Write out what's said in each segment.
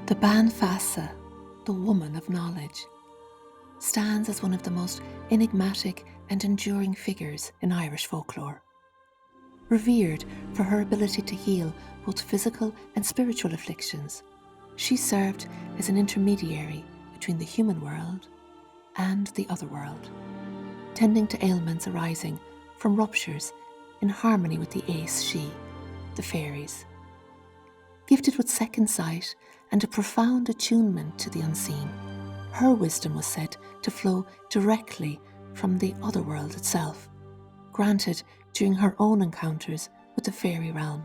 The Ban Feasa, the woman of knowledge, stands as one of the most enigmatic and enduring figures in Irish folklore. Revered for her ability to heal both physical and spiritual afflictions, she served as an intermediary between the human world and the Otherworld, tending to ailments arising from ruptures in harmony with the Aes She, the fairies. Gifted with second sight and a profound attunement to the unseen, her wisdom was said to flow directly from the Otherworld itself, granted during her own encounters with the fairy realm.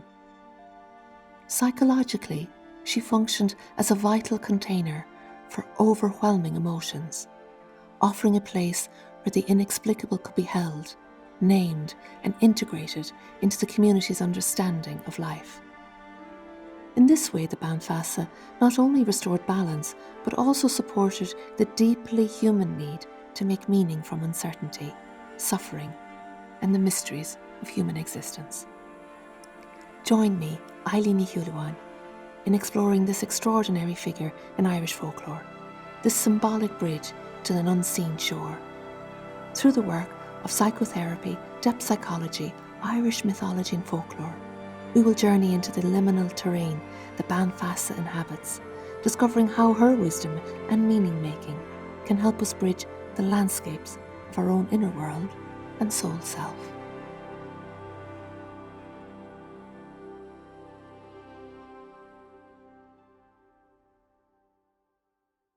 Psychologically, she functioned as a vital container for overwhelming emotions, offering a place where the inexplicable could be held, named, and integrated into the community's understanding of life. In this way, the Ban Feasa not only restored balance, but also supported the deeply human need to make meaning from uncertainty, suffering, and the mysteries of human existence. Join me, Eileen, in exploring this extraordinary figure in Irish folklore, this symbolic bridge to an unseen shore. Through the work of psychotherapy, depth psychology, Irish mythology and folklore, we will journey into the liminal terrain the Ban Feasa inhabits, discovering how her wisdom and meaning-making can help us bridge the landscapes of our own inner world and soul self.